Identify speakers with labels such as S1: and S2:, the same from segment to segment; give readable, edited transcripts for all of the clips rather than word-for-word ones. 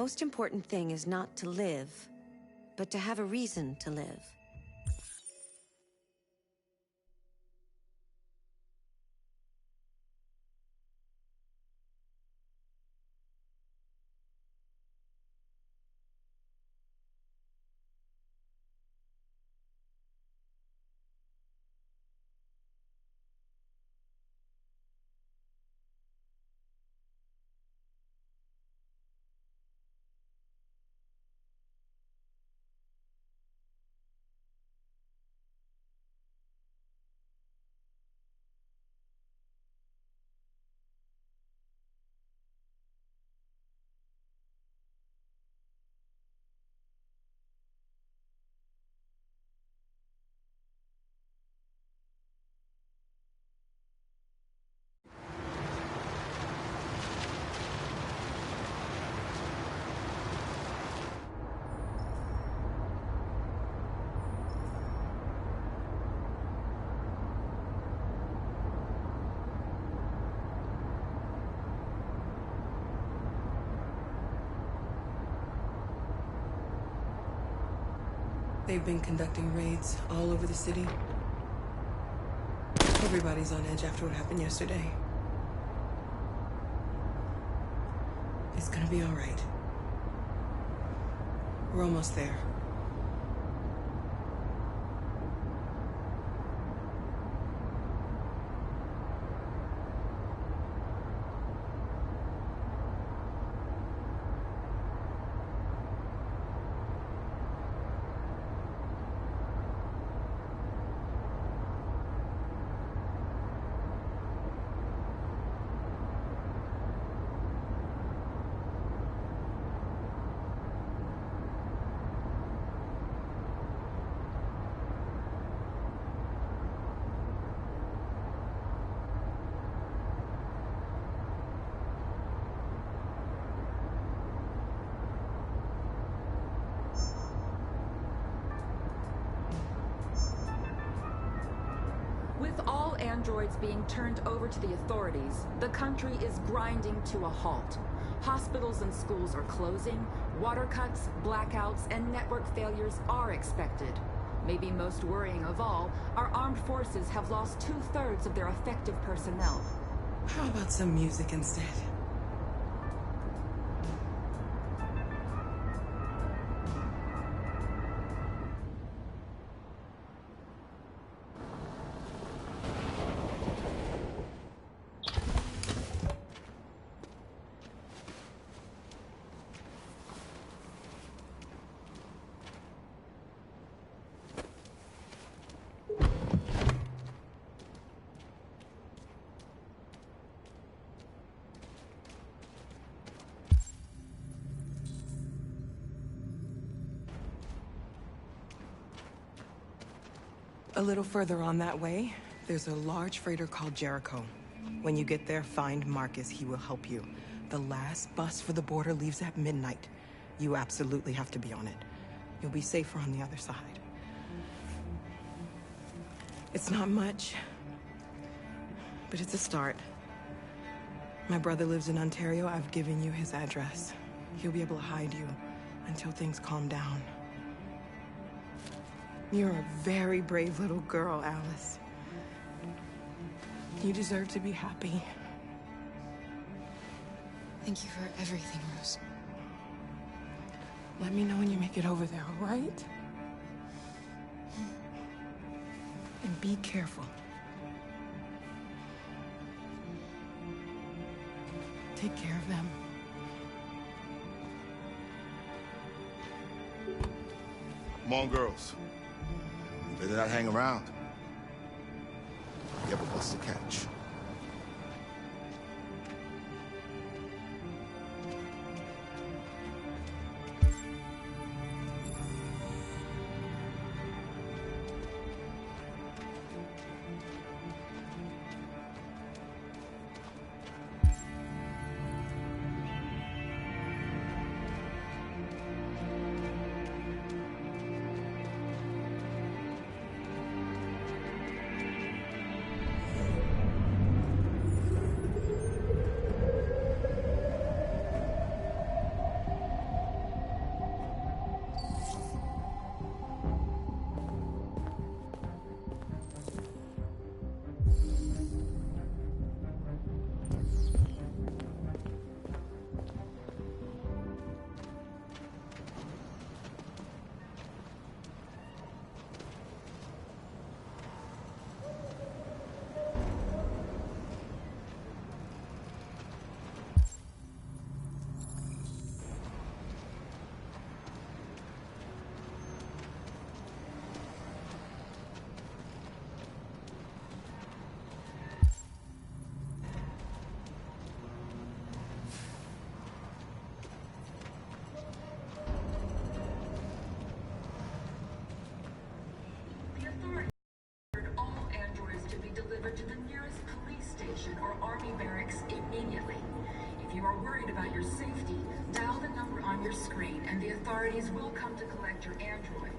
S1: most important thing is not to live, but to have a reason to live.
S2: They've been conducting raids all over the city. Everybody's on edge after what happened yesterday. It's gonna be all right. We're almost there.
S3: With all androids being turned over to the authorities, the country is grinding to a halt. Hospitals and schools are closing, water cuts, blackouts, and network failures are expected. Maybe most worrying of all, our armed forces have lost 2/3 of their effective personnel.
S2: How about some music instead? A little further on that way, there's a large freighter called Jericho. When you get there, find Marcus. He will help you. The last bus for the border leaves at midnight. You absolutely have to be on it. You'll be safer on the other side. It's not much, but it's a start. My brother lives in Ontario. I've given you his address. He'll be able to hide you until things calm down. You're a very brave little girl, Alice. You deserve to be happy.
S4: Thank you for everything, Rose.
S2: Let me know when you make it over there, all right? And be careful. Take care of them.
S5: Come on, girls. You better not hang around. You have a bus to catch.
S3: and the authorities will come to collect your android.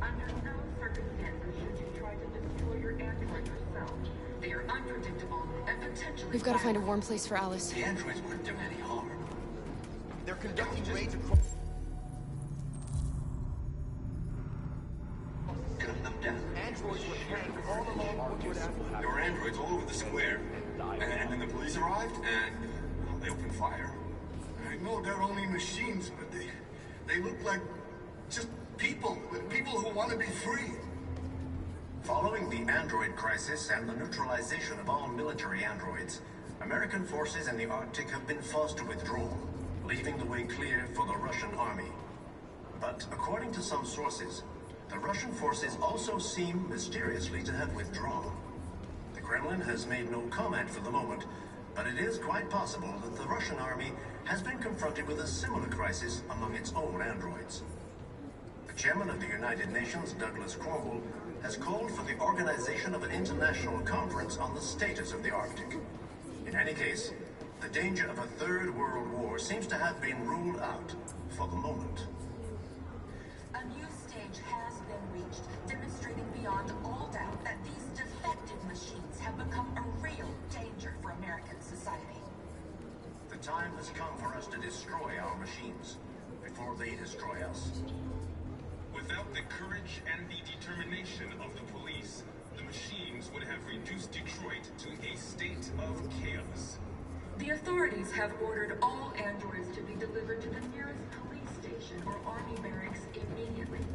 S3: Under no circumstances should you try to destroy your android yourself. They are unpredictable and potentially
S4: We've got to find a
S3: violent.
S4: warm place for Alice.
S6: The androids wouldn't do any harm.
S5: They're conducting raids across...
S6: Gun them down.
S5: Androids were trained all along Woodward Avenue.
S6: There were androids all over the square. And then the police arrived, and well, they opened fire.
S7: I know they're only machines, but they look like just people. People who want to be free.
S6: Following the android crisis and the neutralization of all military androids, American forces in the Arctic have been forced to withdraw, leaving the way clear for the Russian army. But according to some sources, the Russian forces also seem mysteriously to have withdrawn. The Kremlin has made no comment for the moment, but it is quite possible that the Russian army has been confronted with a similar crisis among its own androids. The chairman of the United Nations, Douglas Cornwall, has called for the organization of an international conference on the status of the Arctic. In any case, the danger of a third world war seems to have been ruled out for the moment.
S3: A new stage has been reached, demonstrating beyond all doubt that these defective machines have become a real danger for American society.
S6: The time has come for us to destroy our machines before they destroy us.
S8: Without the courage and the determination of the police, the machines would have reduced Detroit to a state of chaos.
S3: The authorities have ordered all androids to be delivered to the nearest police station or army barracks immediately.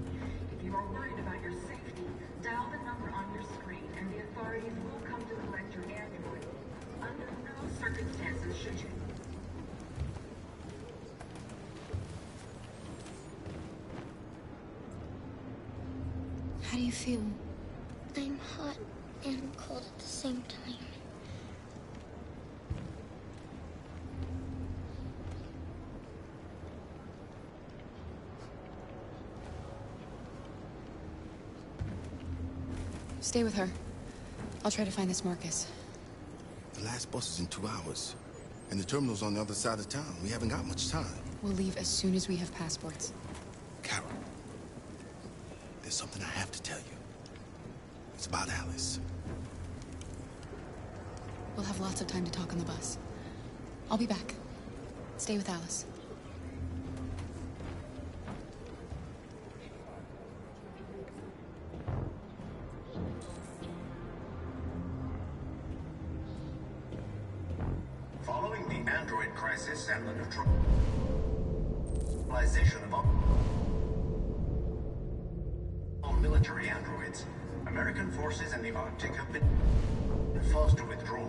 S3: If you are worried about your safety, dial the number on your screen and the authorities will come to collect your android. Under no circumstances should you...
S4: How do you feel?
S9: I'm hot and cold at the same time.
S4: Stay with her. I'll try to find this Marcus.
S5: The last bus is in 2 hours. And the terminal's on the other side of town. We haven't got much time.
S4: We'll leave as soon as we have passports.
S5: Carol, there's something I have to tell you. It's about Alice.
S4: We'll have lots of time to talk on the bus. I'll be back. Stay with Alice.
S6: Following the android crisis and the neutralization of all military androids, American forces in the Arctic have been forced to withdraw,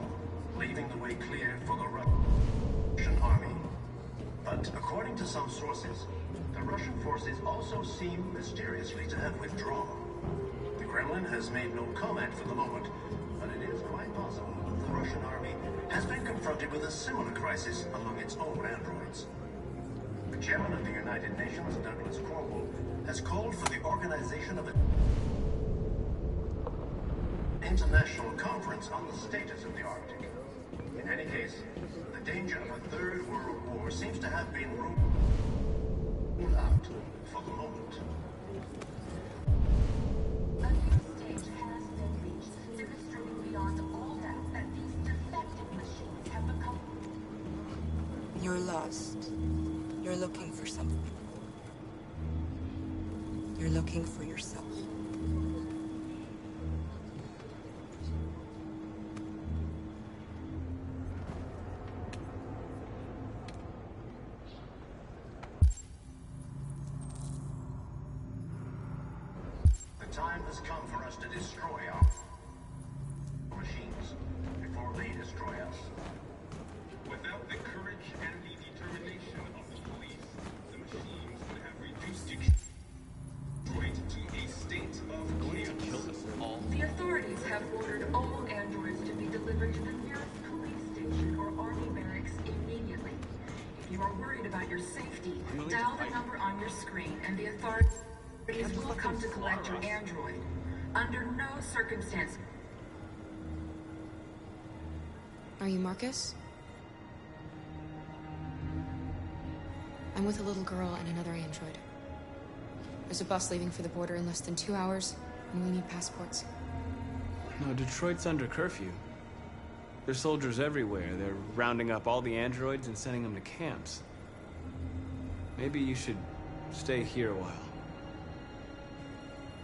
S6: leaving the way clear for the Russian army. But according to some sources, the Russian forces also seem mysteriously to have withdrawn. The Kremlin has made no comment for the moment, but it is quite possible that the Russian army has been confronted with a similar crisis among its own androids. The chairman of the United Nations, Douglas Cornwall, has called for the organization of an international conference on the status of the Arctic. In any case, the danger of a third world war seems to have been ruled out for the moment.
S3: A new stage has been reached, demonstrating beyond all doubt that these defective machines have become...
S2: You're lost. You're looking for something. You're looking for yourself.
S6: The time has come for us to destroy our machines before they destroy us.
S8: Without the courage and the determination of the police, the machines would have reduced Detroit to a state of chaos.
S3: The authorities have ordered all androids to be delivered to the nearest police station or army barracks immediately. If you are worried about your safety, dial the number on your screen and the authorities will come to collect your android. Under no circumstance...
S4: Are you Marcus? I'm with a little girl and another android. There's a bus leaving for the border in less than 2 hours, and we need passports.
S10: No, Detroit's under curfew. There's soldiers everywhere. They're rounding up all the androids and sending them to camps. Maybe you should stay here a while.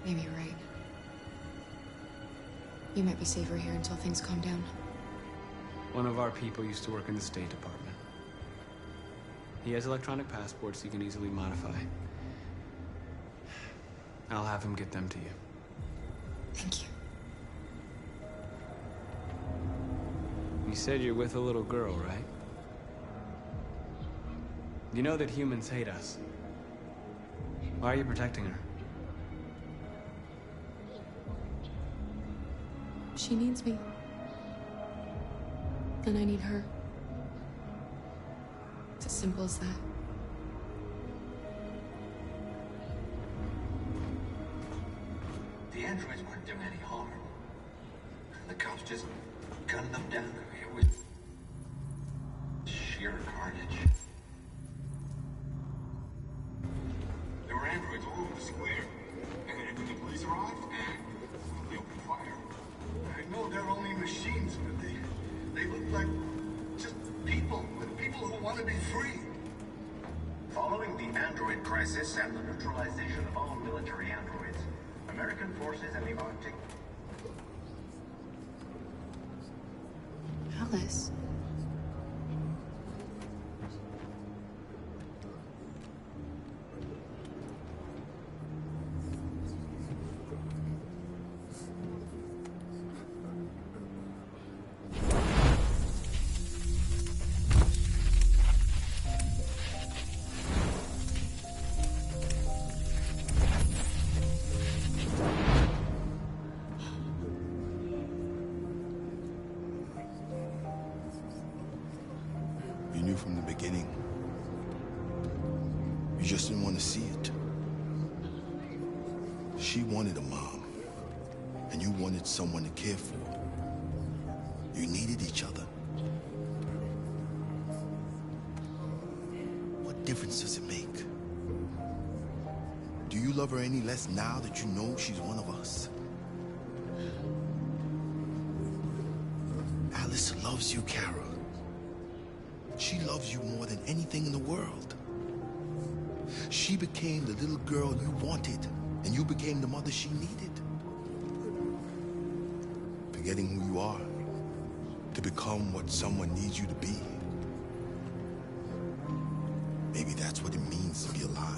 S4: Maybe you're right. You might be safer here until things calm down.
S10: One of our people used to work in the State Department. He has electronic passports he can easily modify. I'll have him get them to you.
S4: Thank you.
S10: You said you're with a little girl, right? You know that humans hate us. Why are you protecting her?
S4: She needs me. And I need her. It's as simple as that.
S6: The androids weren't doing any harm. The cops just gunned them down. It was sheer carnage.
S8: There were androids all over the square. And then the police arrived, and they opened fire.
S7: I know they're only machines, but they look like just people who want to be free.
S6: Following the android crisis and the neutralization of all military androids, American forces in the Arctic...
S4: Alice.
S5: You knew from the beginning. You just didn't want to see it. She wanted a mom, and you wanted someone to care for. You needed each other. What difference does it make? Do you love her any less now that you know she's one of us? Alice loves you, Kara. She loves you more than anything in the world. She became the little girl you wanted, and you became the mother she needed. Forgetting who you are to become what someone needs you to be. Maybe that's what it means to be alive.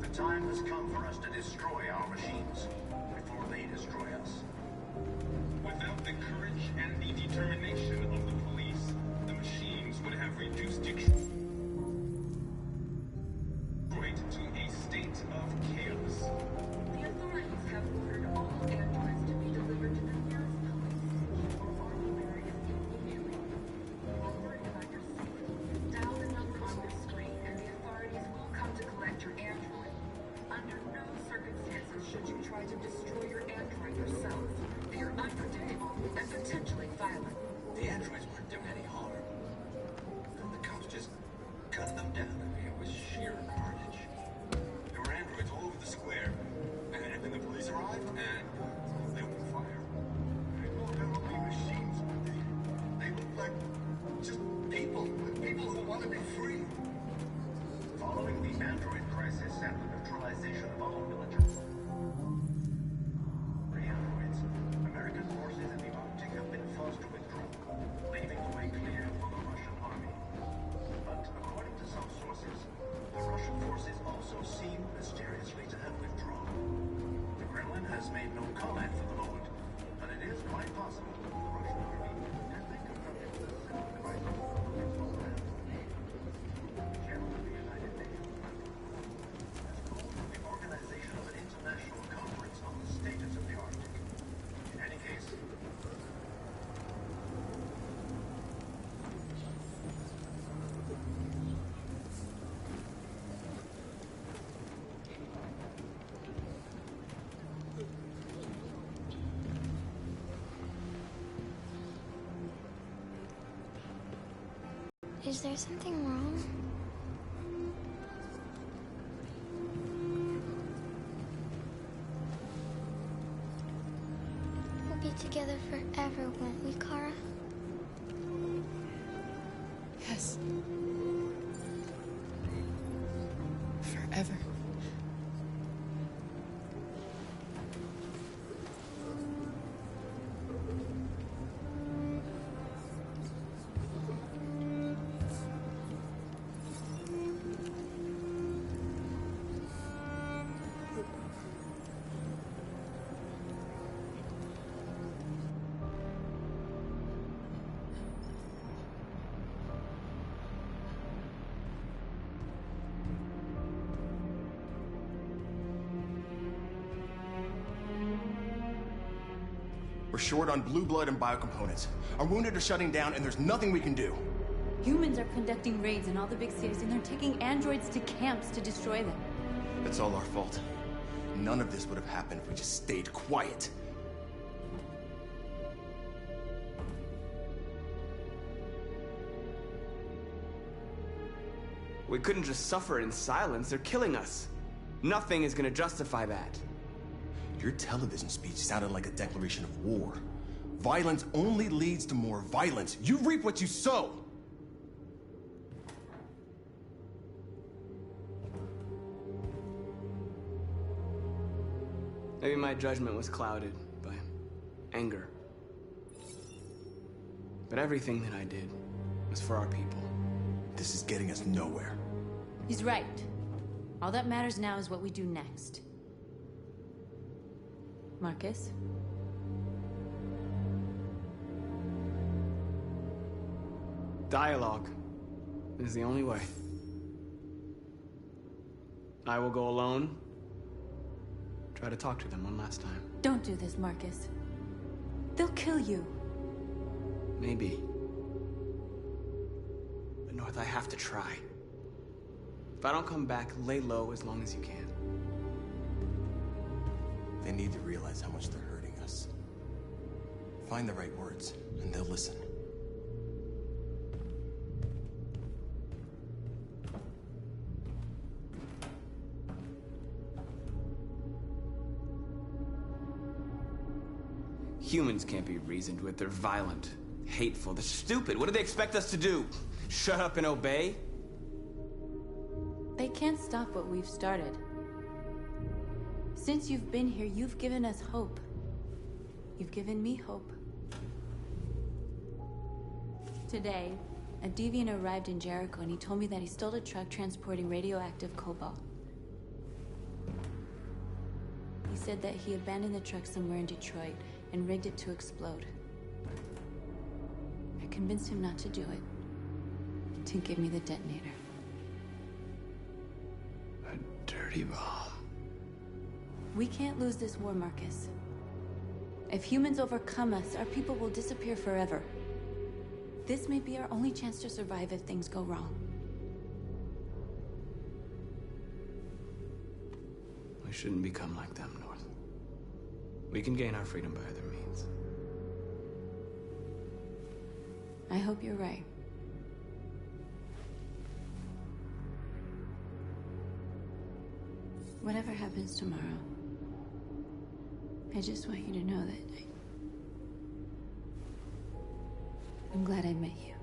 S6: The time has come for us to destroy our machines before they destroy us.
S8: Without the courage and the determination of the police, the machines would have reduced Detroit to a state of chaos.
S3: The authorities have ordered all androids to be delivered to the nearest police station or army barracks immediately. While worried about your safety, dial the number on your screen and the authorities will come to collect your android. Under no circumstances should you try to destroy your android yourself. They are unpredictable and potentially violent.
S6: The androids weren't doing any harm. And the cops just gunned them down. It was sheer carnage.
S8: There were androids all over the square. And then the police arrived, and they opened fire.
S7: I know they're only machines, but they look like just people who want to be free.
S6: Following the android crisis and the neutralization of all military androids, American forces in the Arctic have been forced to withdraw, leaving the way clear for the Russian army. But according to some sources, the Russian forces also seem mysteriously to have withdrawn. The Kremlin has made no comment for the moment, but it is quite possible that the Russian army has been confronted with a similar crisis of its homeland. Chairman of the United Nations has called for the organization of an international
S9: Is there something wrong? We'll be together forever, won't we, Kara?
S4: Yes. Forever.
S11: We're short on blue blood and biocomponents. Our wounded are shutting down, and there's nothing we can do.
S12: Humans are conducting raids in all the big cities, and they're taking androids to camps to destroy them.
S11: It's all our fault. None of this would have happened if we just stayed quiet.
S10: We couldn't just suffer in silence. They're killing us. Nothing is gonna justify that.
S11: Your television speech sounded like a declaration of war. Violence only leads to more violence. You reap what you sow.
S10: Maybe my judgment was clouded by anger. But everything that I did was for our people.
S11: This is getting us nowhere.
S12: He's right. All that matters now is what we do next. Marcus?
S10: Dialogue is the only way. I will go alone. Try to talk to them one last time.
S12: Don't do this, Marcus. They'll kill you.
S10: Maybe. But North, I have to try. If I don't come back, lay low as long as you can.
S11: They need to realize how much they're hurting us. Find the right words, and they'll listen.
S10: Humans can't be reasoned with. They're violent, hateful, they're stupid. What do they expect us to do? Shut up and obey?
S12: They can't stop what we've started. Since you've been here, you've given us hope. You've given me hope. Today, a deviant arrived in Jericho and he told me that he stole a truck transporting radioactive cobalt. He said that he abandoned the truck somewhere in Detroit and rigged it to explode. I convinced him not to do it, to give me the detonator.
S10: A dirty bomb.
S12: We can't lose this war, Marcus. If humans overcome us, our people will disappear forever. This may be our only chance to survive if things go wrong.
S10: We shouldn't become like them, North. We can gain our freedom by other means.
S12: I hope you're right. Whatever happens tomorrow, I just want you to know that I'm glad I met you.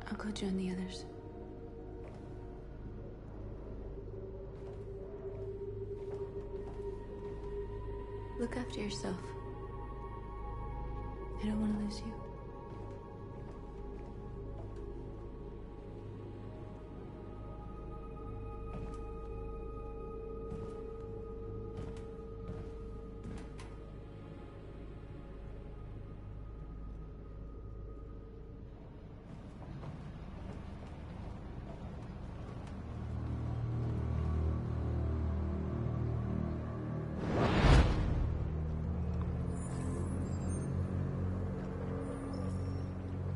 S12: I'll go join the others. Look after yourself. I don't want to lose you.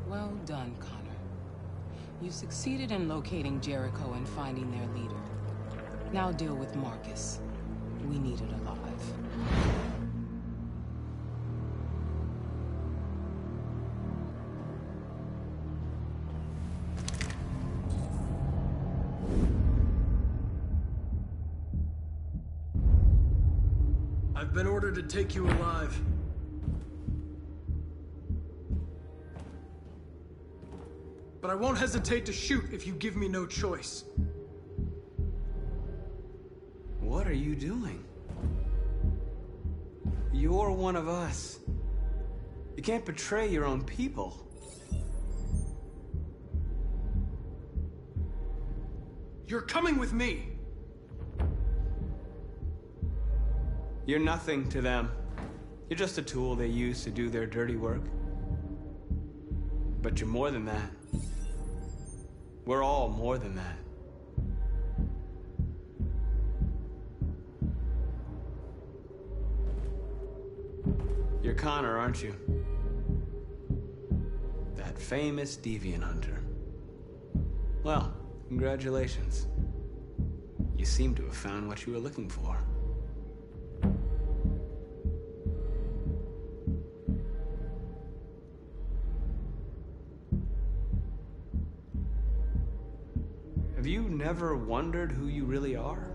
S2: Well done, Connor. You succeeded in locating Jericho and finding their leader. Now deal with Marcus. We need it alive.
S13: I've been ordered to take you alive. But I won't hesitate to shoot if you give me no choice.
S10: What are you doing? You're one of us. You can't betray your own people.
S13: You're coming with me!
S10: You're nothing to them. You're just a tool they use to do their dirty work. But you're more than that. We're all more than that. You're Connor, aren't you? That famous deviant hunter. Well, congratulations. You seem to have found what you were looking for. Have you never wondered who you really are?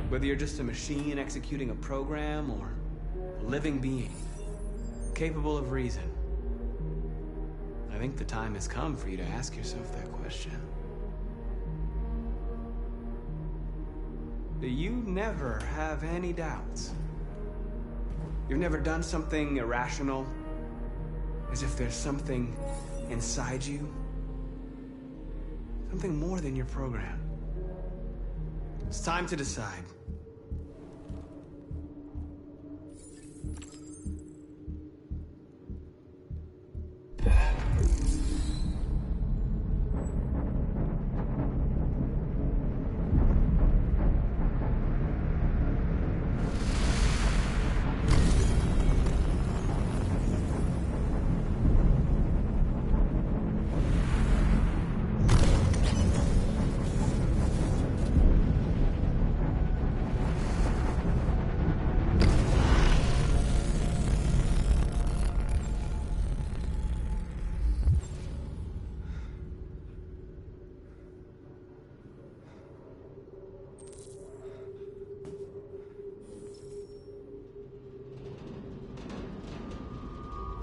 S10: Whether you're just a machine executing a program or a living being, capable of reason. I think the time has come for you to ask yourself that question. Do you never have any doubts? You've never done something irrational? As if there's something inside you? Something more than your program. It's time to decide.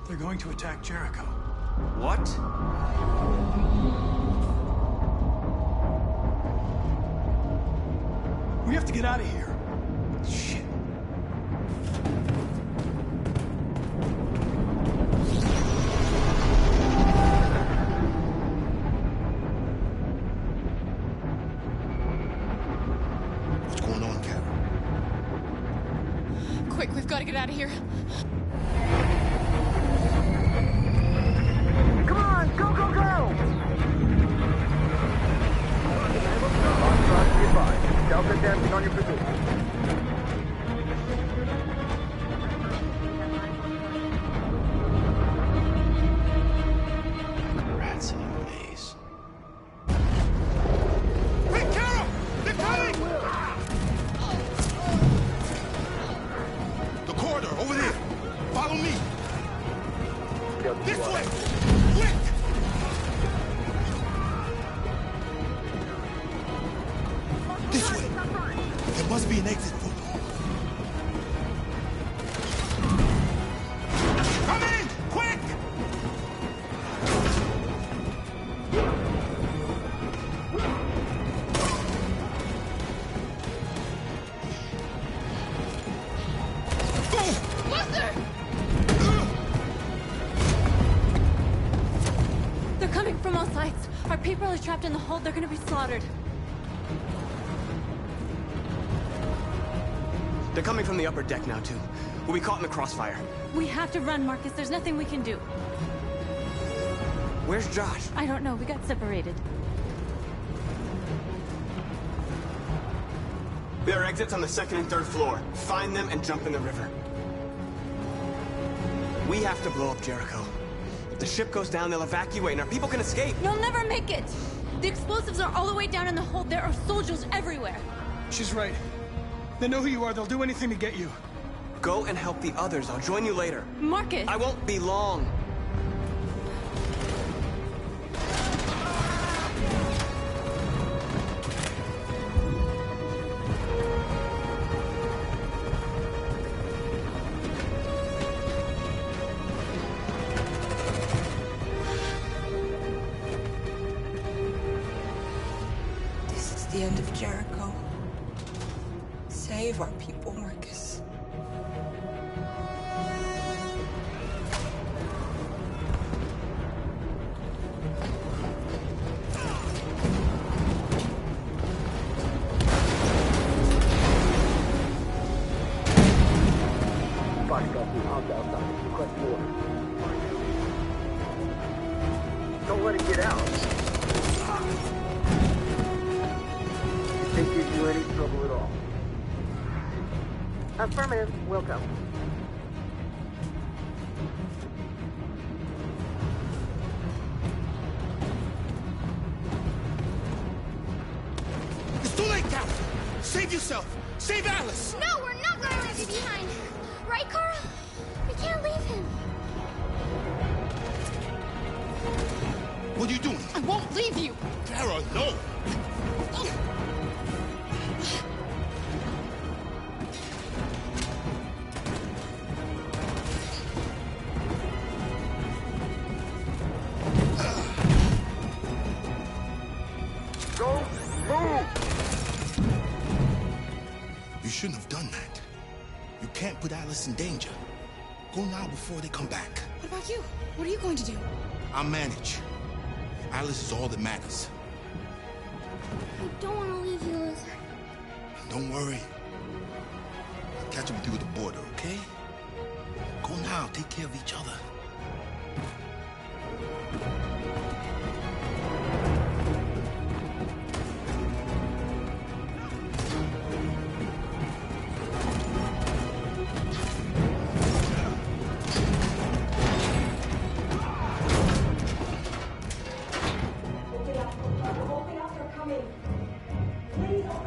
S13: They're going to attack Jericho.
S10: What?
S13: We have to get out of here.
S10: Shit.
S5: What's going on, Kara?
S4: Quick, we've got to get out of here.
S14: Come on, go, go, go! Delta dancing on your position.
S5: Rats in a maze.
S7: Hey, Carol! They're coming!
S5: The corridor, over there. Follow me. This way! Quick! This way. There must be an exit for them. Come in! Quick!
S12: They're coming from all sides. Our people are trapped in the hold. They're gonna be slaughtered.
S10: They're coming from the upper deck now, too. We'll be caught in the crossfire.
S12: We have to run, Marcus. There's nothing we can do.
S10: Where's Josh?
S12: I don't know. We got separated.
S10: There are exits on the second and third floor. Find them and jump in the river. We have to blow up Jericho. If the ship goes down, they'll evacuate and our people can escape.
S12: You'll never make it! The explosives are all the way down in the hold. There are soldiers everywhere.
S13: She's right. They know who you are. They'll do anything to get you.
S10: Go and help the others. I'll join you later.
S12: Marcus!
S10: I won't be long.
S2: This is the end of Jericho. Save our people, Marcus.
S14: Don't let it get out. It can't give you any trouble at all. Affirmative. Welcome.
S5: It's too late, Cal! Save yourself! Save Alice!
S9: No, we're not going to leave you behind. Right, Kara? We can't leave him.
S5: What are you doing?
S9: I won't leave you.
S5: Kara, no!
S14: Go! Move!
S5: You shouldn't have done that. You can't put Alice in danger. Go now before they come back.
S4: What about you? What are you going to do?
S5: I'll manage. Alice is all that matters.
S9: I don't want to leave you, Luther.
S5: Don't worry. I'll catch up with you at the border, okay? Go now. Take care of each other.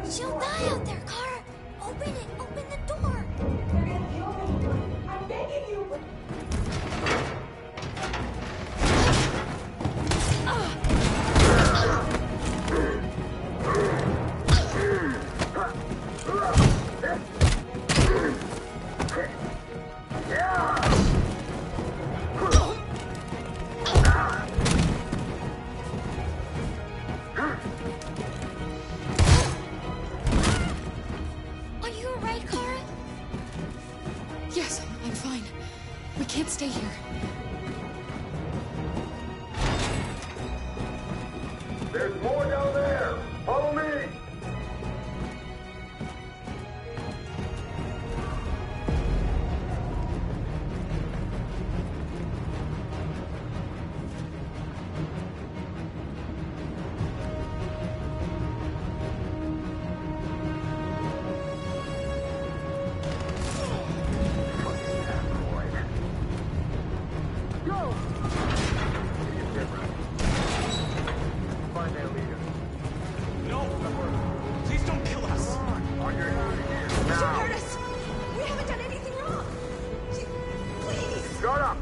S9: She'll die out there, Kara. Open it. Open the door. I'm begging you. Are you alright, Kara?
S4: Yes, I'm fine. We can't stay here.
S14: There's more down there! Follow me! Go! Find that leader.
S11: No! Please don't kill us!
S14: On your knees
S2: She
S14: now!
S2: hurt us. We haven't done anything wrong. Please.
S14: Shut up!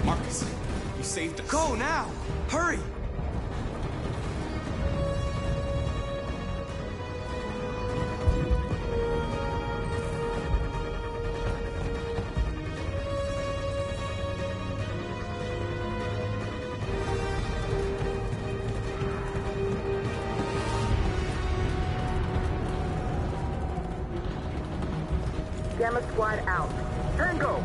S11: Marcus, you saved us.
S10: Go now! Hurry!
S14: Gamma Squad out. Tango!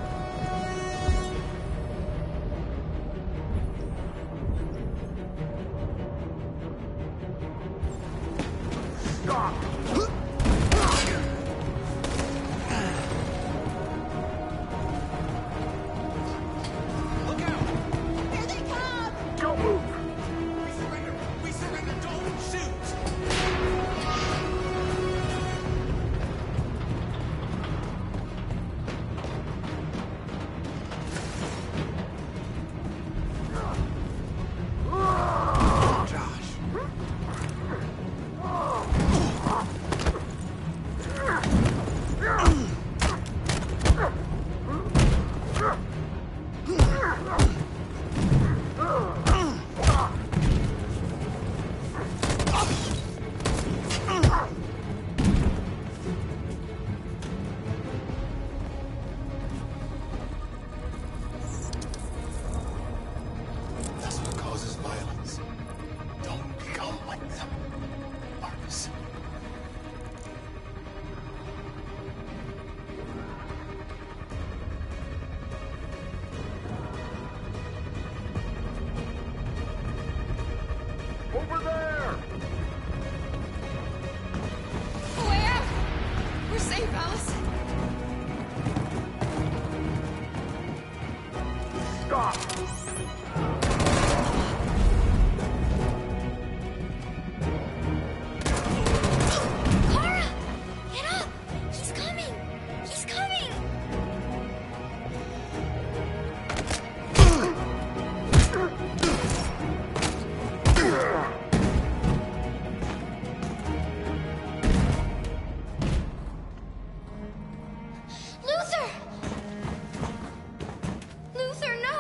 S14: Stop!
S5: Look out!
S9: Here they come!
S14: Don't move!
S9: Kara! Get up! He's coming! He's coming! Luther! Luther, no!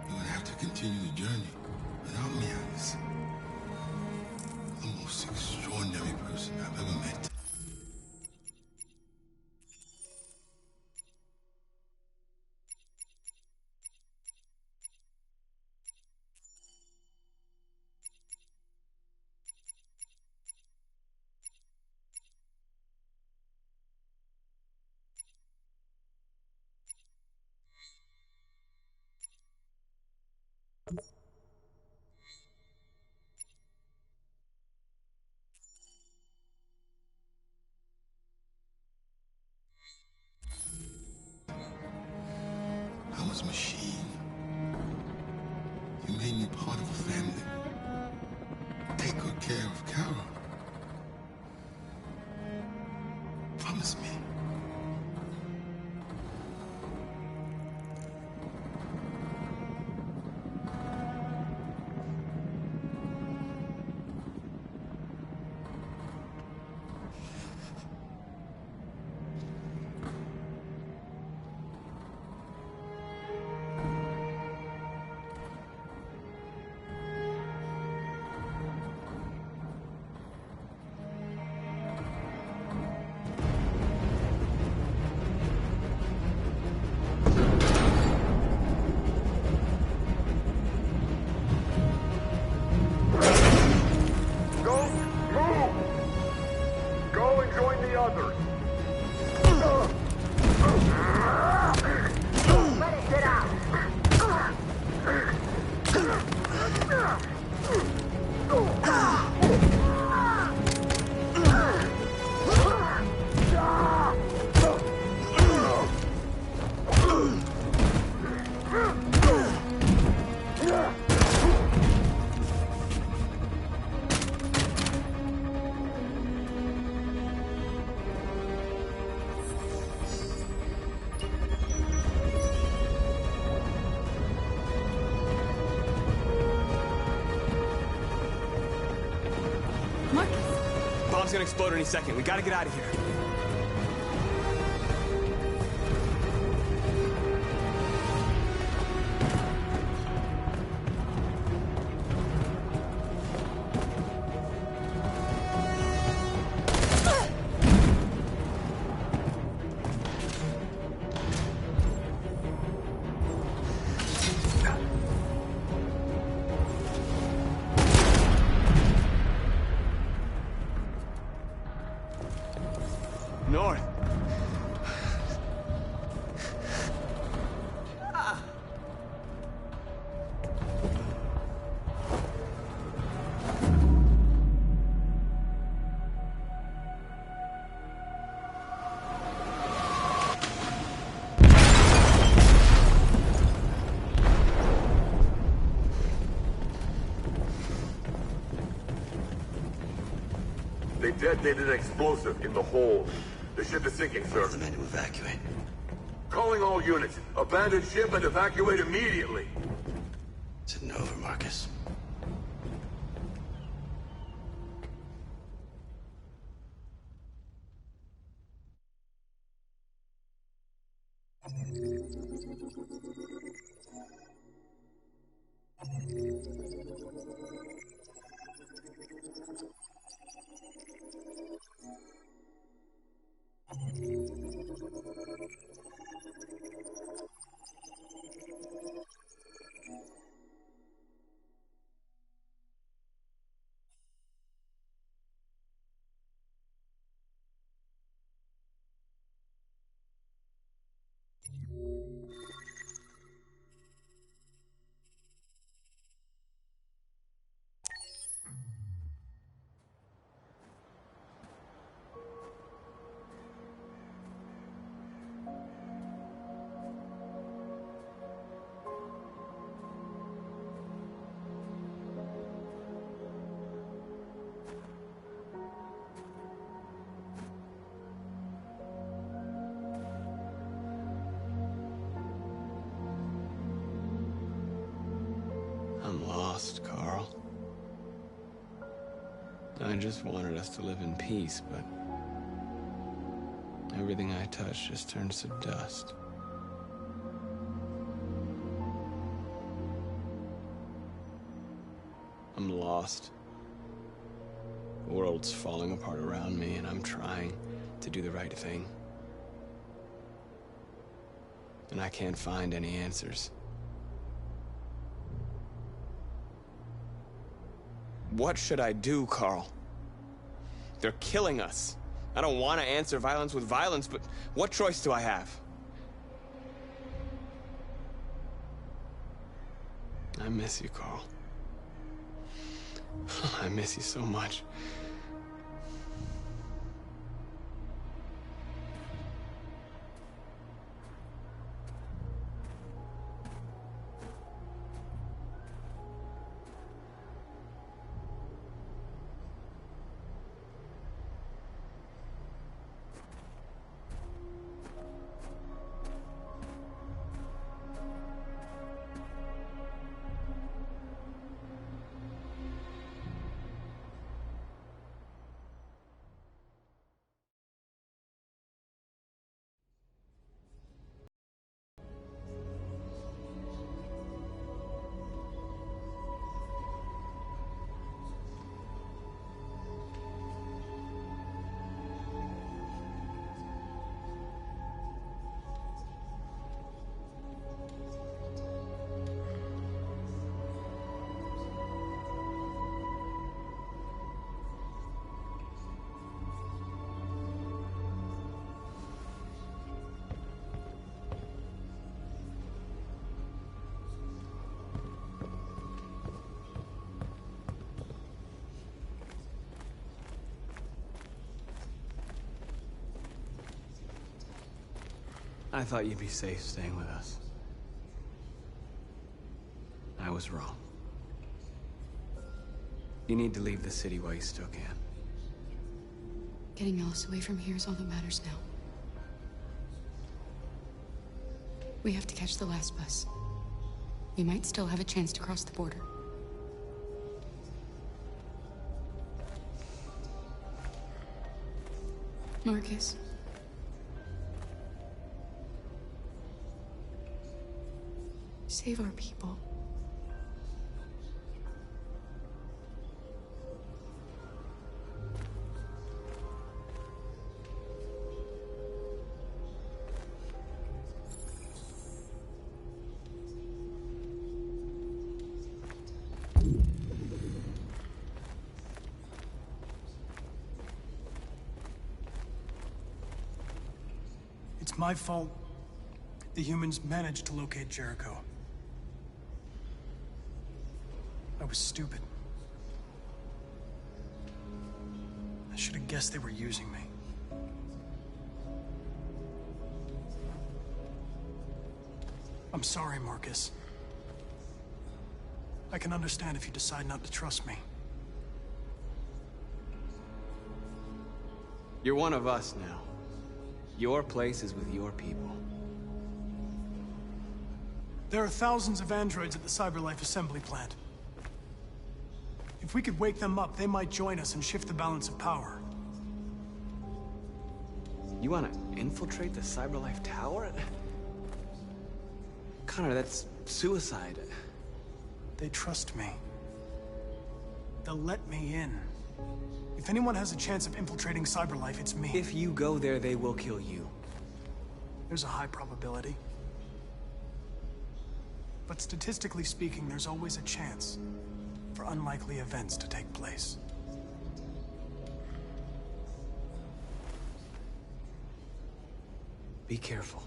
S5: You would have to continue the journey without me, Alice. The most extraordinary person I've ever met. I was a machine. You made me part of a family. Take good care of Carol. Promise me.
S10: Bomb's gonna explode any second. We gotta get out of here. North.
S14: They detonated an explosive in the hold. The ship is sinking, sir.
S5: The men to evacuate.
S14: Calling all units. Abandon ship and evacuate immediately.
S5: Is it over, Marcus?
S10: lost, Carl. I just wanted us to live in peace, but everything I touch just turns to dust. I'm lost. The world's falling apart around me, and I'm trying to do the right thing. And I can't find any answers. What should I do, Carl? They're killing us. I don't want to answer violence with violence, but what choice do I have? I miss you, Carl. I miss you so much. I thought you'd be safe staying with us. I was wrong. You need to leave the city while you still can.
S4: Getting Alice away from here is all that matters now. We have to catch the last bus. We might still have a chance to cross the border. Marcus. Save our people.
S13: It's my fault the humans managed to locate Jericho. I was stupid. I should have guessed they were using me. I'm sorry, Marcus. I can understand if you decide not to trust me.
S10: You're one of us now. Your place is with your people.
S13: There are thousands of androids at the CyberLife assembly plant. If we could wake them up, they might join us and shift the balance of power.
S10: You want to infiltrate the CyberLife tower? Connor, that's suicide.
S13: They trust me. They'll let me in. If anyone has a chance of infiltrating CyberLife, it's me.
S10: If you go there, they will kill you.
S13: There's a high probability. But statistically speaking, there's always a chance for unlikely events to take place.
S10: Be careful.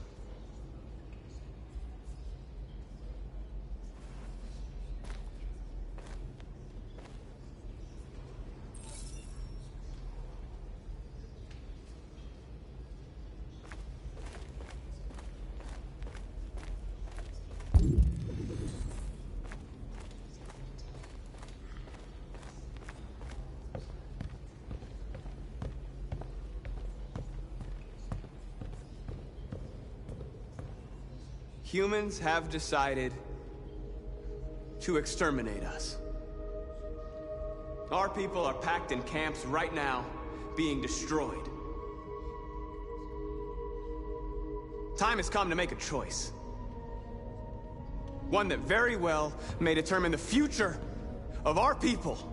S10: Humans have decided to exterminate us. Our people are packed in camps right now, being destroyed. Time has come to make a choice. One that very well may determine the future of our people.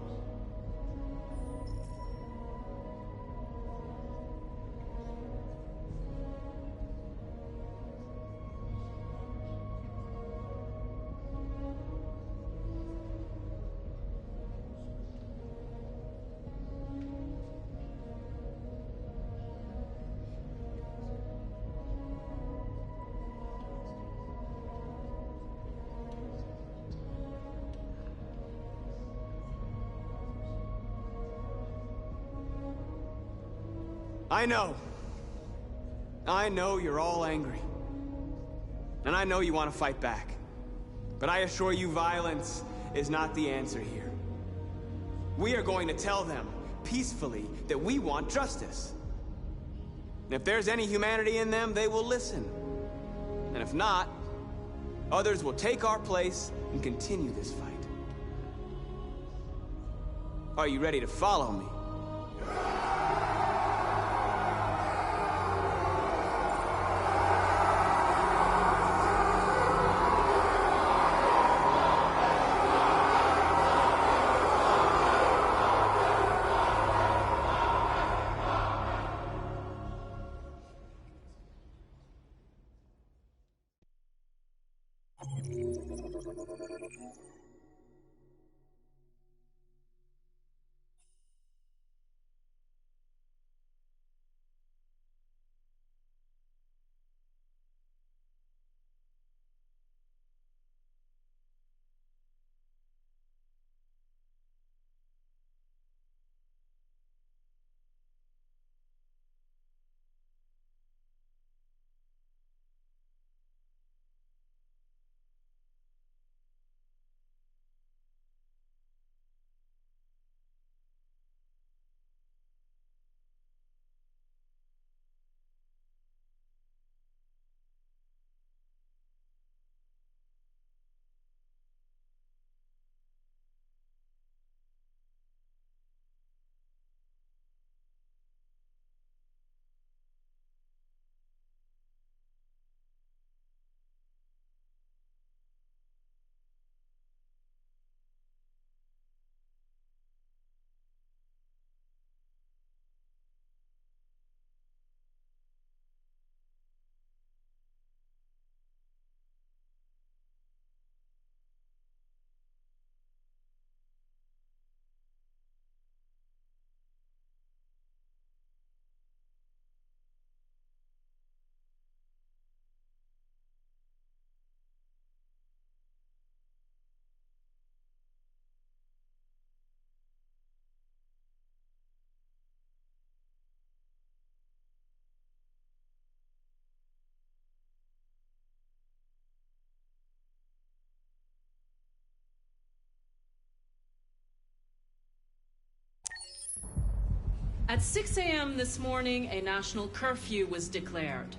S10: I know you're all angry. And I know you want to fight back. But I assure you, violence is not the answer here. We are going to tell them, peacefully, that we want justice. And if there's any humanity in them, they will listen. And if not, others will take our place and continue this fight. Are you ready to follow me?
S15: At 6 a.m. this morning, a national curfew was declared.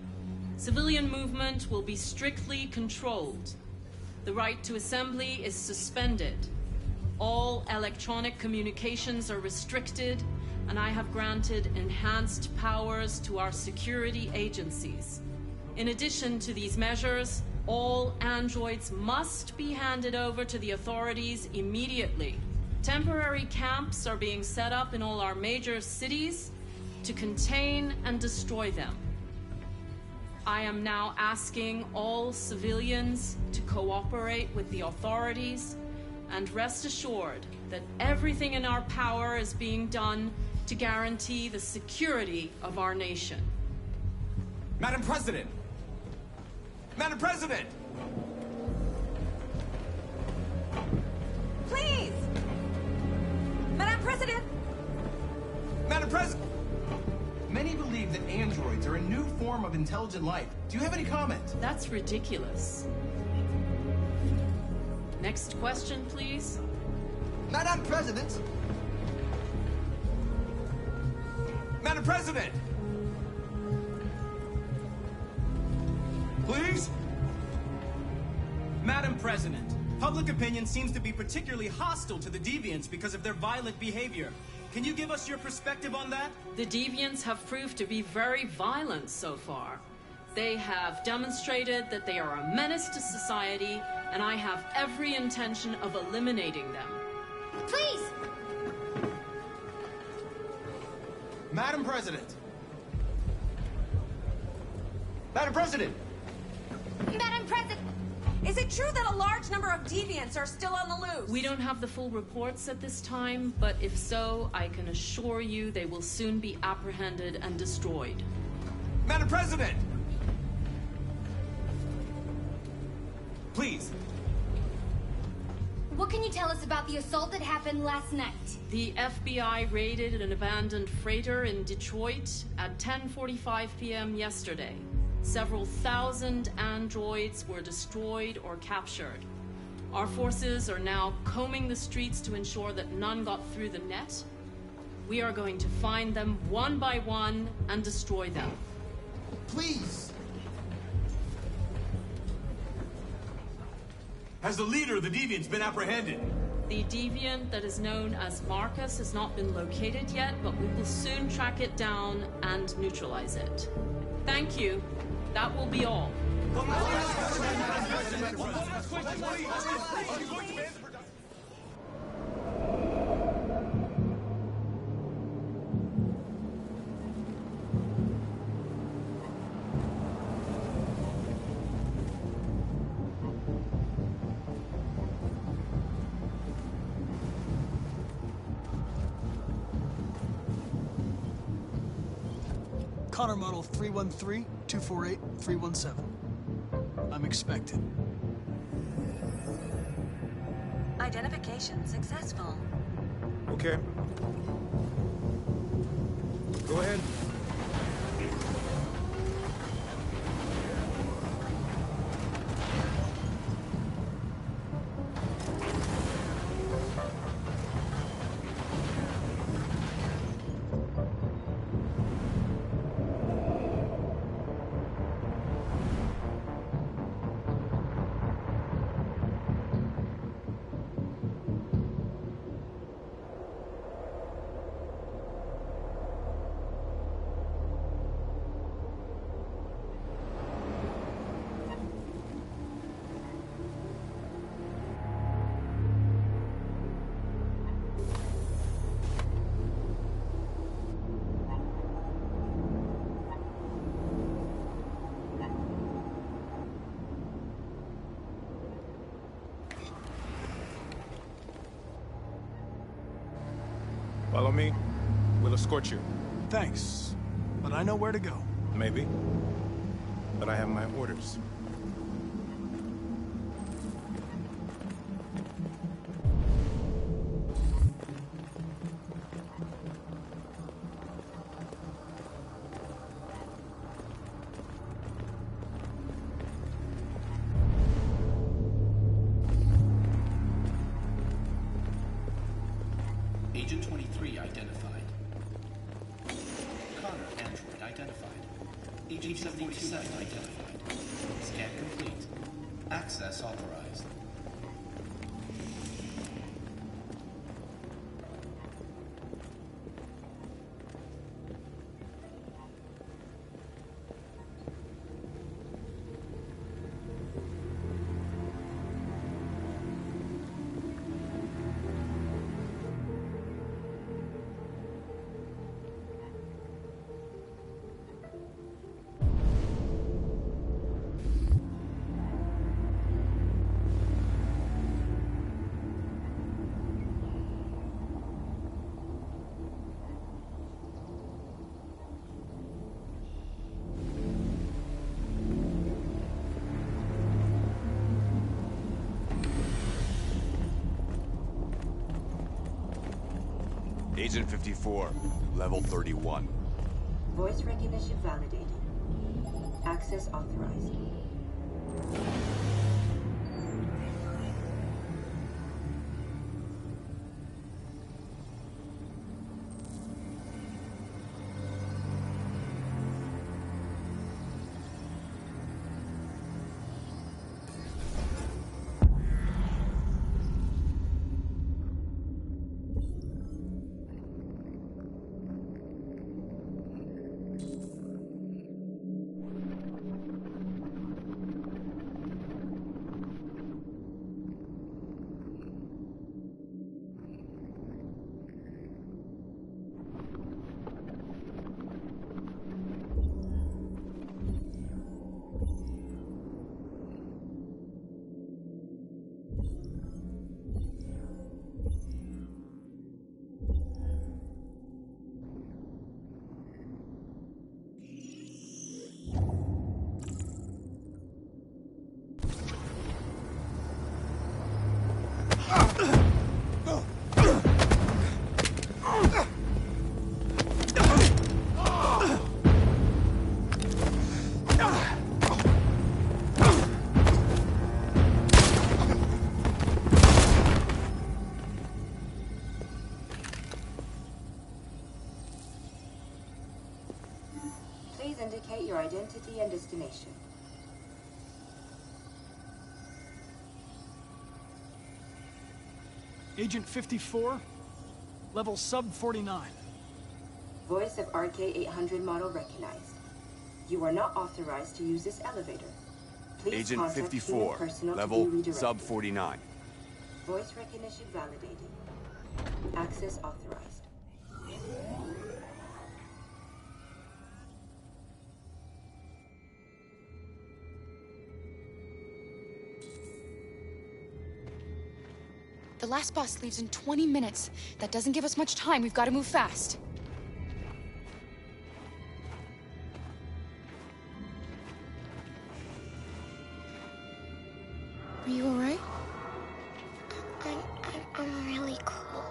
S15: Civilian movement will be strictly controlled. The right to assembly is suspended. All electronic communications are restricted, and I have granted enhanced powers to our security agencies. In addition to these measures, all androids must be handed over to the authorities immediately. Temporary camps are being set up in all our major cities to contain and destroy them. I am now asking all civilians to cooperate with the authorities and rest assured that everything in our power is being done to guarantee the security of our nation.
S11: Madam President! Madam President!
S16: Please! Madam President!
S11: Madam President! Many believe that androids are a new form of intelligent life. Do you have any comment?
S15: That's ridiculous. Next question, please.
S11: Madam President! Madam President! Please?
S17: Madam President, Public opinion seems to be particularly hostile to the Deviants because of their violent behavior. Can you give us your perspective on that?
S15: The Deviants have proved to be very violent so far. They have demonstrated that they are a menace to society, and I have every intention of eliminating them.
S9: Please!
S11: Madam President! Madam President!
S16: Madam President! Is it true that a large number of deviants are still on the loose?
S15: We don't have the full reports at this time, but if so, I can assure you they will soon be apprehended and destroyed.
S11: Madam President! Please.
S9: What can you tell us about the assault that happened last night?
S15: The FBI raided an abandoned freighter in Detroit at 10:45 p.m. yesterday. Several thousand androids were destroyed or captured. Our forces are now combing the streets to ensure that none got through the net. We are going to find them one by one and destroy them.
S11: Please!
S18: Has the leader of the Deviants been apprehended?
S15: The Deviant that is known as Marcus has not been located yet, but we will soon track it down and neutralize it. Thank you. That will be all.
S13: Connor model 313-248-317. I'm expected.
S1: Identification successful.
S18: Okay. Go ahead. Follow me. We'll escort you.
S13: Thanks, but I know where to go.
S18: Maybe. But I have my orders.
S19: Agent 23 identified. Connor, android identified. Agent 77 identified. Scan complete. Access authorized.
S20: Agent 54, level 31.
S21: Voice recognition validated. Access authorized.
S13: Agent 54, level sub 49.
S21: Voice of RK-800 model recognized. You are not authorized to use this elevator. Please
S20: Agent
S21: contact
S20: 54,
S21: human personnel to be
S20: level
S21: redirected.
S20: sub 49.
S21: Voice recognition validated. Access authorized.
S4: The last bus leaves in 20 minutes. That doesn't give us much time. We've got to move fast. Are you all right?
S9: I'm really cold.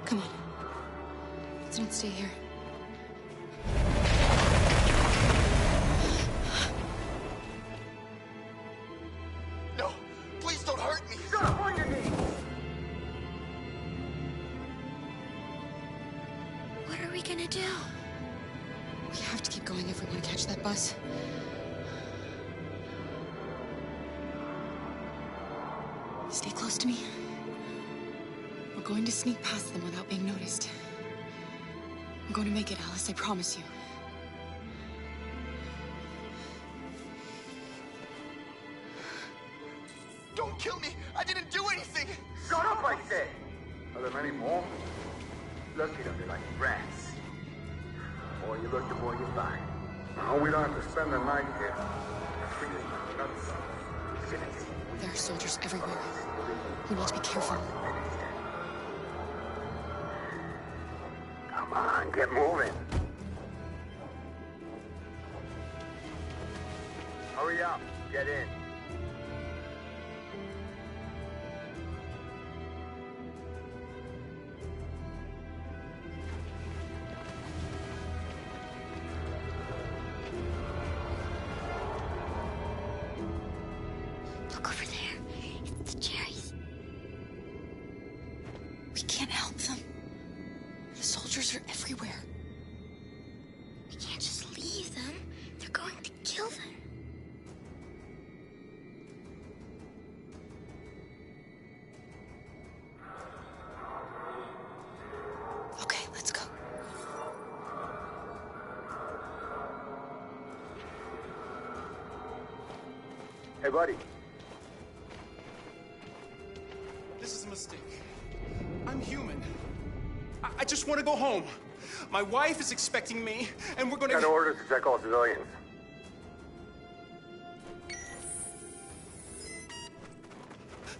S4: Come on. Let's not stay here.
S7: No, please don't hurt me. Get up on your knees.
S9: What are we gonna do?
S4: We have to keep going if we want to catch that bus. Stay close to me. We're going to sneak past them without being noticed. I'm going to make it, Alice, I promise you.
S7: Don't kill me. I didn't do anything.
S3: Shut up, I say! Are there many more? Lucky them, they're like rats. The more you look, the more you find. No, we don't have to spend the night here. Freely, nuts.
S4: There are soldiers everywhere. We need to be careful.
S3: Come on, get moving. Hurry up, get in.
S9: Look over there. It's the cherries.
S4: We can't help them. The soldiers are everywhere.
S9: We can't just leave them. They're going to kill them.
S4: Okay, let's go.
S3: Hey, buddy.
S17: This is a mistake. I'm human. I just want to go home. My wife is expecting me, and we're gonna...
S3: Got orders to check all civilians.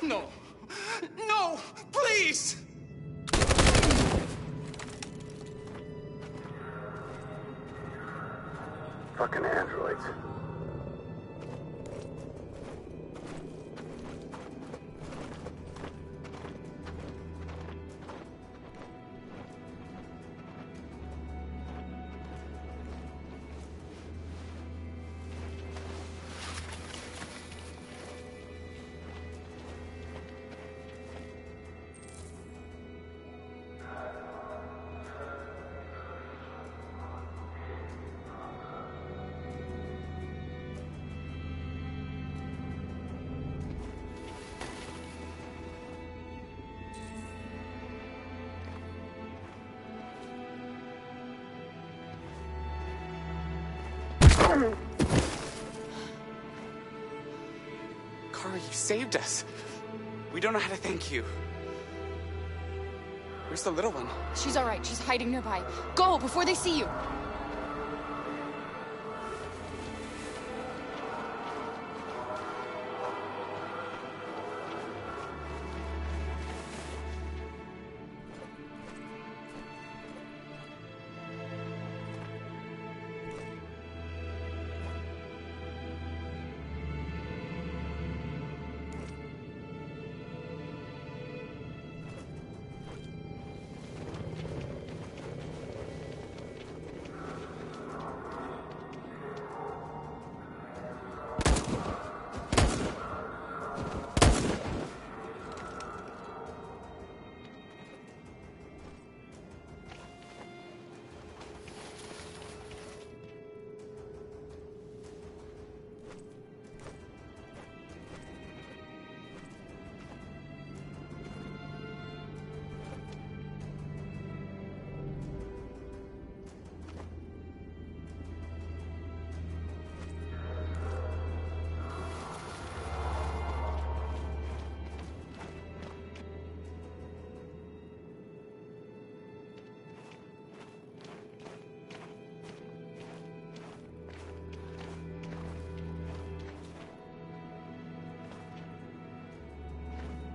S17: No. No! Please!
S3: Fucking androids.
S10: Kara, you saved us. We don't know how to thank you.
S17: Where's the little one?
S4: She's all right. She's hiding nearby. Go before they see you.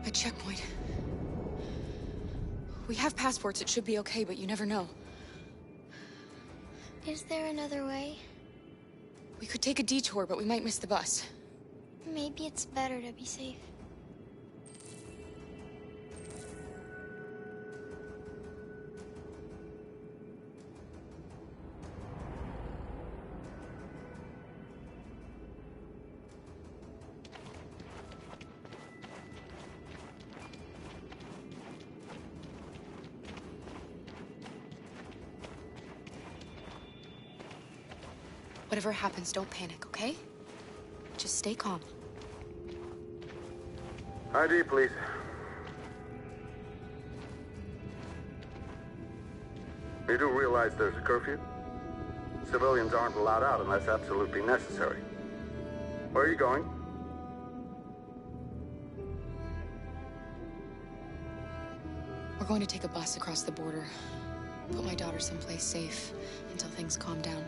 S4: A checkpoint. We have passports, it should be okay, but you never know.
S9: Is there another way?
S4: We could take a detour, but we might miss the bus.
S9: Maybe it's better to be safe.
S4: Whatever happens, don't panic, okay? Just stay calm.
S3: ID, please. You do realize there's a curfew? Civilians aren't allowed out unless absolutely necessary. Where are you going?
S4: We're going to take a bus across the border. Put my daughter someplace safe until things calm down.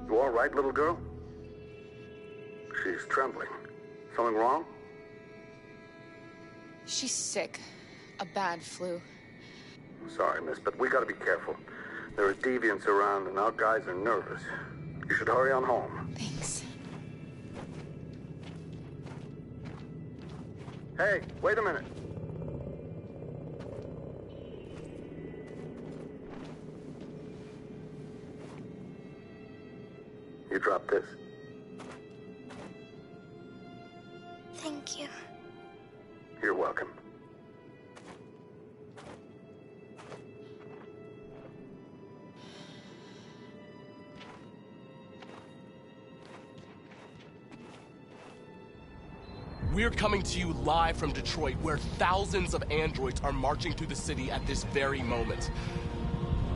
S3: You all right, little girl? She's trembling. Something wrong?
S4: She's sick. A bad flu.
S3: Sorry, miss, but we gotta be careful. There are deviants around and our guys are nervous. You should hurry on home.
S4: Thanks.
S3: Hey, wait a minute. You dropped this.
S9: Thank you.
S3: You're welcome.
S17: We're coming to you live from Detroit, where thousands of androids are marching through the city at this very moment.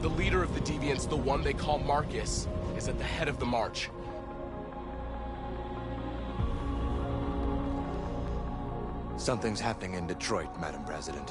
S17: The leader of the deviants, the one they call Marcus, is at the head of the march.
S20: Something's happening in Detroit, Madam President.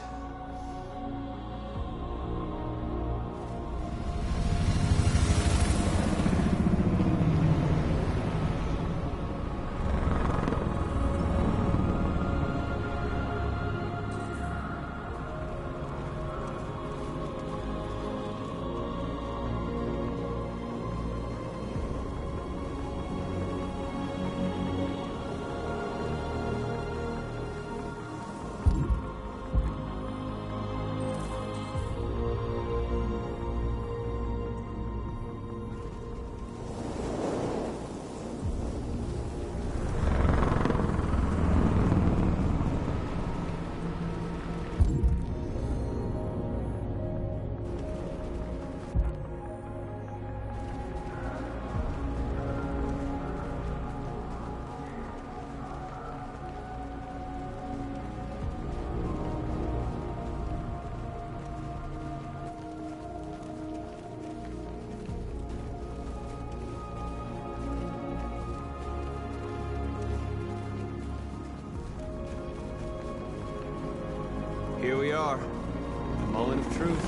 S10: Here we are. Moment of truth.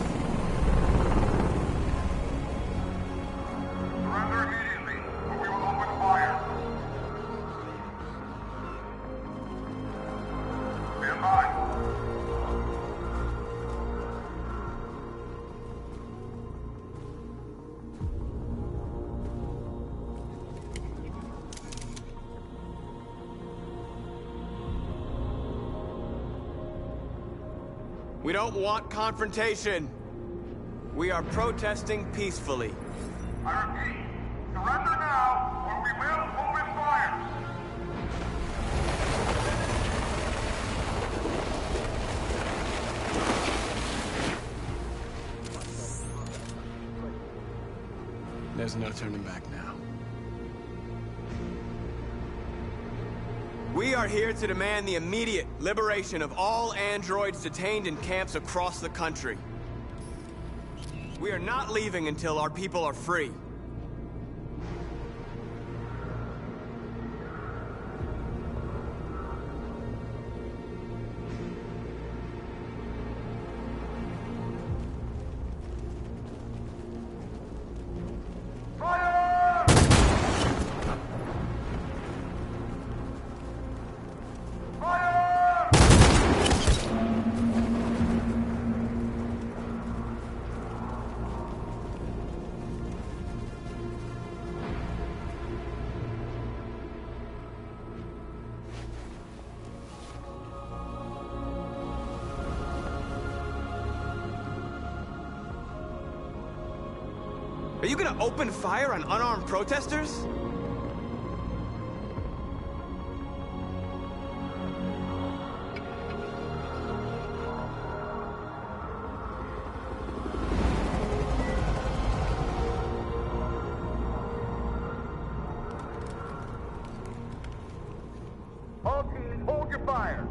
S3: Surrender immediately, or we will open fire. Stand by.
S10: We don't want confrontation. We are protesting peacefully.
S3: I repeat, surrender now, or we will open fire.
S10: There's no turning back now. We are here to demand the immediate liberation of all androids detained in camps across the country. We are not leaving until our people are free. Are you gonna open fire on unarmed protesters?
S3: All teams, hold your fire.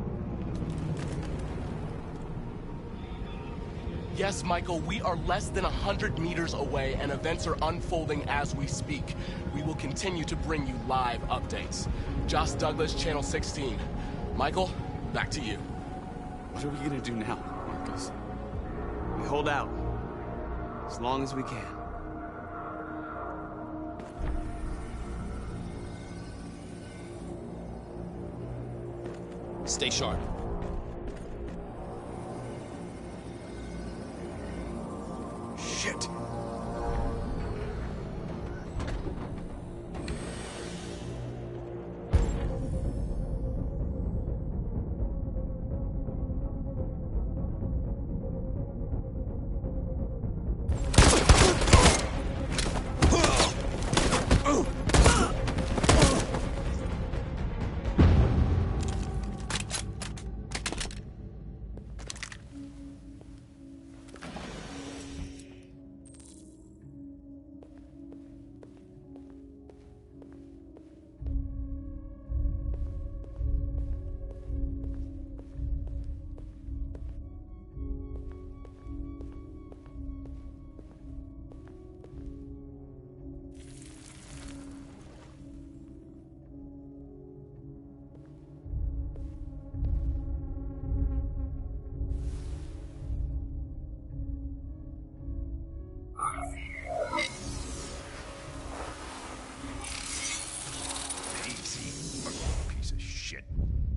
S17: Yes, Michael, we are less than 100 meters away and events are unfolding as we speak. We will continue to bring you live updates. Josh Douglas, Channel 16. Michael, back to you.
S10: What are we gonna do now, Marcus? We hold out. As long as we can.
S19: Stay sharp.
S10: Shit.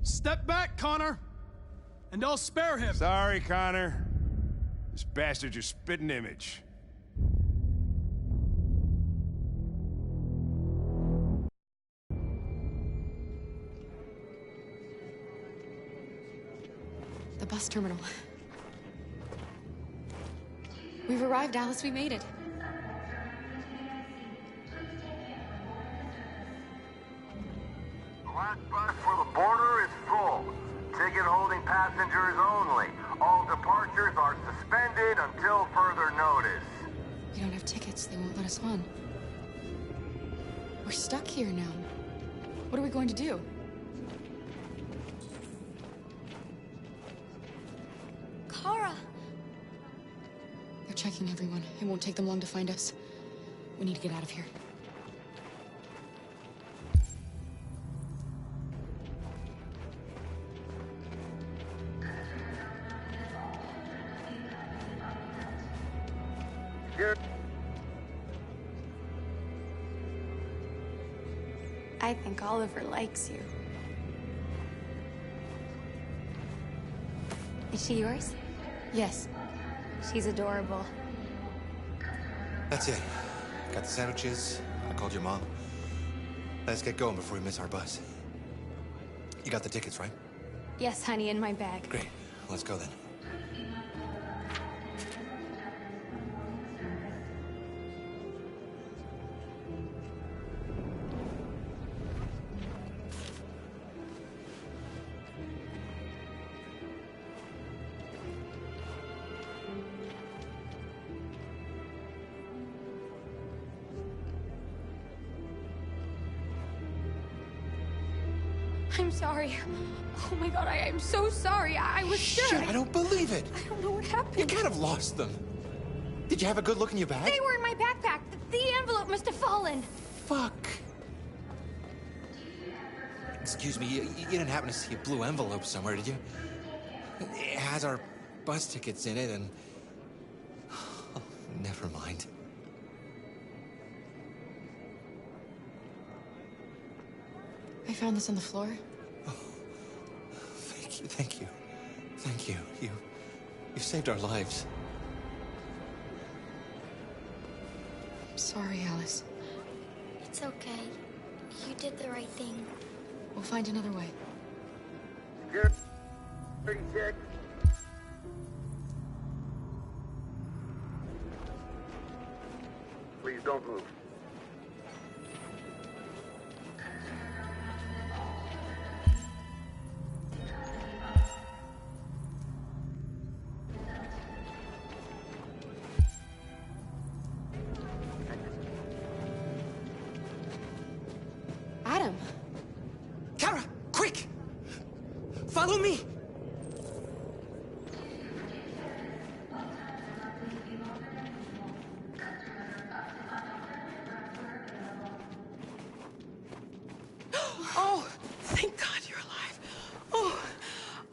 S13: Step back, Connor! And I'll spare him.
S18: Sorry, Connor. This bastard's your spitting image.
S4: The bus terminal. We've arrived, Alice. We made it.
S3: The last bus for the border is full. Ticket holding passengers only. All departures are suspended until further notice.
S4: We don't have tickets. They won't let us on. We're stuck here now. What are we going to do?
S9: Kara!
S4: They're checking everyone. It won't take them long to find us. We need to get out of here.
S8: I think Oliver likes you. Is she yours?
S12: Yes.
S8: She's adorable.
S20: That's it. Got the sandwiches. I called your mom. Let's get going before we miss our bus. You got the tickets, right?
S8: Yes, honey, in my bag.
S20: Great. Let's go then.
S8: I'm sorry. Oh my god, I'm so sorry. I was sure.
S20: Shit, I don't believe it.
S8: I don't know what happened.
S20: You can't have lost them. Did you have a good look in your bag?
S8: They were in my backpack. The envelope must have fallen.
S20: Fuck. Excuse me, you didn't happen to see a blue envelope somewhere, did you? It has our bus tickets in it and... Oh, never mind.
S12: I found this on the floor.
S20: Oh, thank you, thank you. Thank you. You saved our lives.
S12: I'm sorry, Alice.
S9: It's okay. You did the right thing.
S12: We'll find another way.
S3: Check. Please don't move.
S12: Adam!
S20: Kara, quick! Follow me!
S2: Oh, thank God you're alive.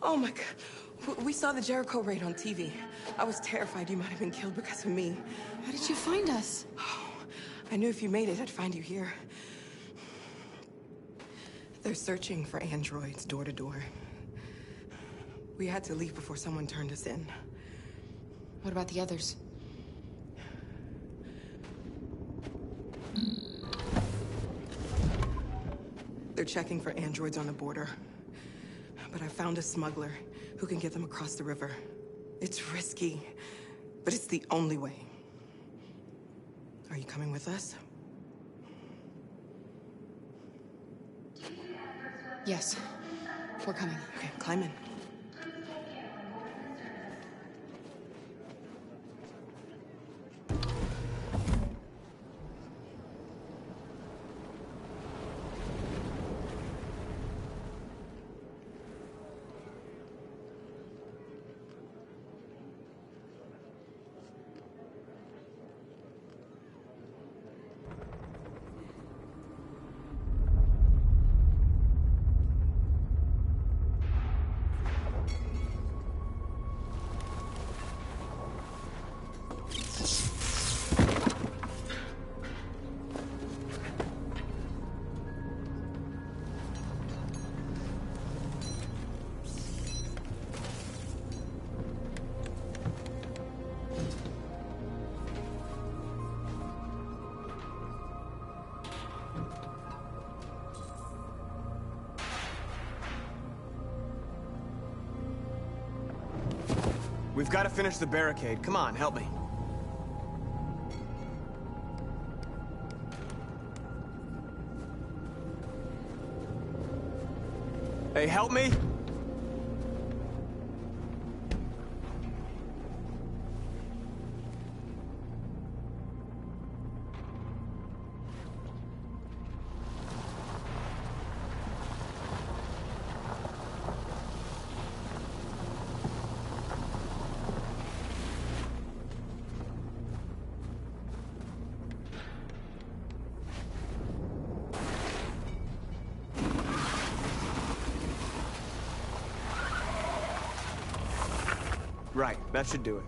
S2: Oh my God. We saw the Jericho raid on TV. I was terrified you might have been killed because of me.
S12: How did you find us?
S2: Oh, I knew if you made it, I'd find you here. They're searching for androids door to door. We had to leave before someone turned us in.
S12: What about the others?
S2: They're checking for androids on the border. But I found a smuggler who can get them across the river. It's risky, but it's the only way. Are you coming with us?
S12: Yes. We're coming.
S2: Okay, climb in.
S10: We've got to finish the barricade. Come on, help me. Hey, help me! Right, that should do it.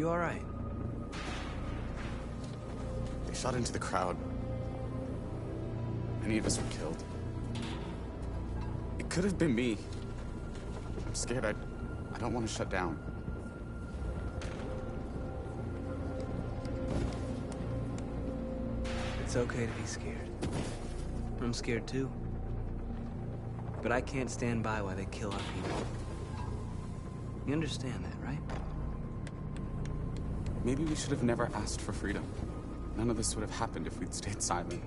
S10: you all right?
S6: They shot into the crowd. Many of us were killed. It could have been me. I'm scared. I don't want to shut down.
S10: It's okay to be scared. I'm scared too. But I can't stand by while they kill our people. You understand that, right?
S6: Maybe we should have never asked for freedom. None of this would have happened if we'd stayed silent.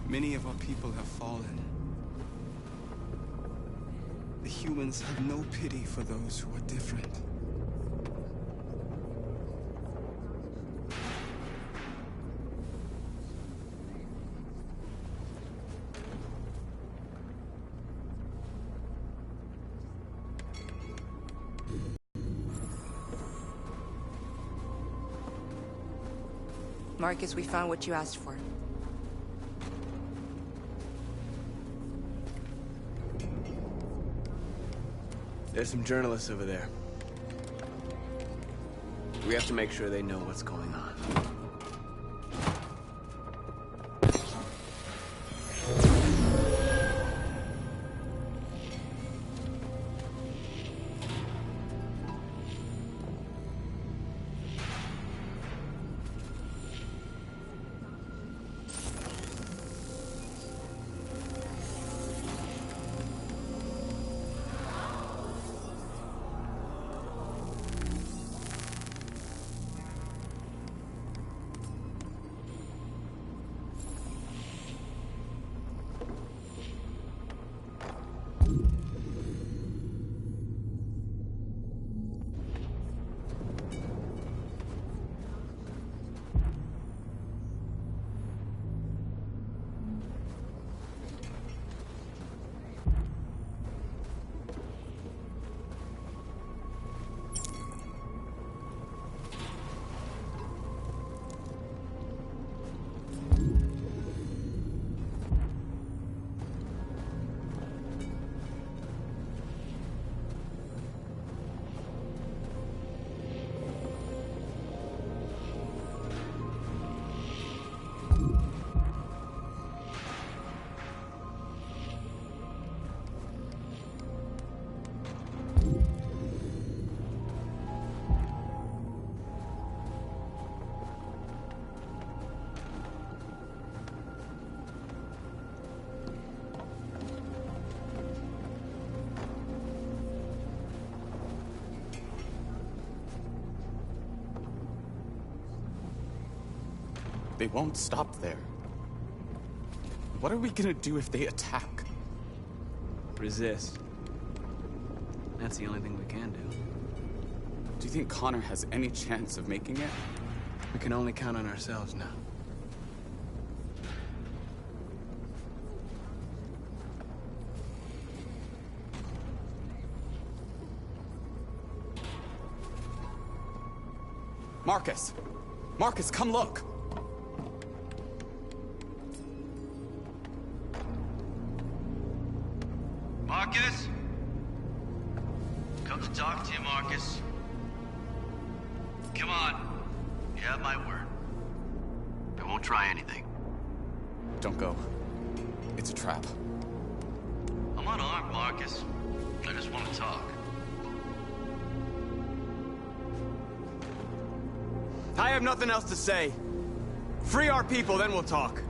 S22: Many of our people have fallen. The humans have no pity for those who are different.
S21: Marcus, we found what you asked for.
S10: There's some journalists over there. We have to make sure they know what's going on.
S6: They won't stop there. What are we gonna do if they attack?
S10: Resist. That's the only thing we can do.
S6: Do you think Connor has any chance of making it?
S10: We can only count on ourselves now.
S6: Marcus! Marcus, come look!
S23: Marcus? Come to talk to you, Marcus. Come on. You have my word. I won't try anything.
S6: Don't go. It's a trap.
S23: I'm unarmed, Marcus. I just want to talk.
S10: I have nothing else to say. Free our people, then we'll talk.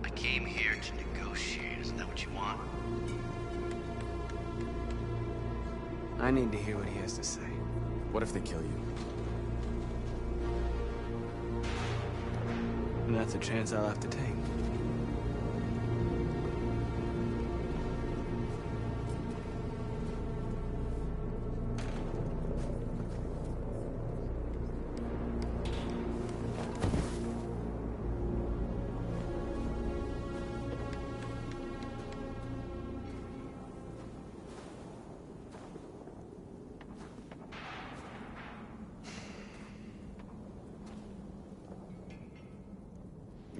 S23: I came here to negotiate. Isn't that what you want?
S10: I need to hear what he has to say.
S6: What if they kill you?
S10: And that's a chance I'll have to take.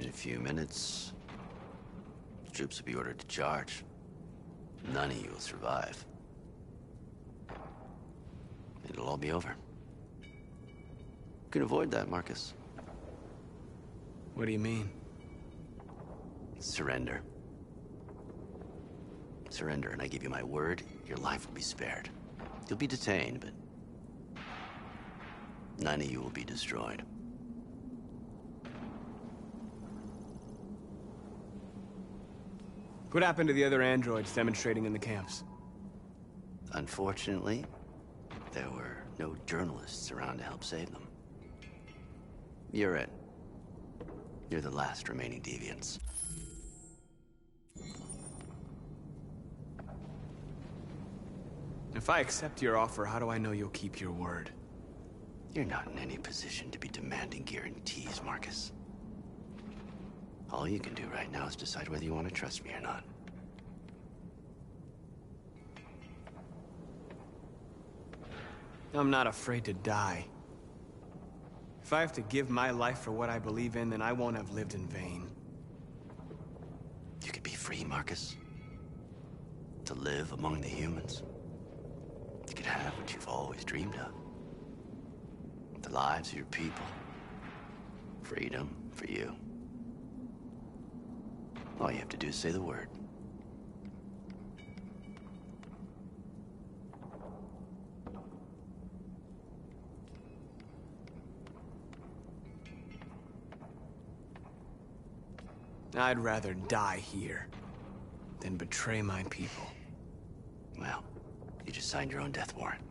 S23: In a few minutes, the troops will be ordered to charge. None of you will survive. It'll all be over. You can avoid that, Marcus.
S10: What do you mean?
S23: Surrender. Surrender, and I give you my word, your life will be spared. You'll be detained, but none of you will be destroyed.
S10: What happened to the other androids demonstrating in the camps?
S23: Unfortunately, there were no journalists around to help save them. You're it. You're the last remaining deviants.
S10: If I accept your offer, how do I know you'll keep your word?
S23: You're not in any position to be demanding guarantees, Marcus. All you can do right now is decide whether you want to trust me or not.
S10: I'm not afraid to die. If I have to give my life for what I believe in, then I won't have lived in vain.
S23: You could be free, Marcus. To live among the humans. You could have what you've always dreamed of. The lives of your people. Freedom for you. All you have to do is say the word.
S10: I'd rather die here than betray my people.
S23: Well, you just signed your own death warrant.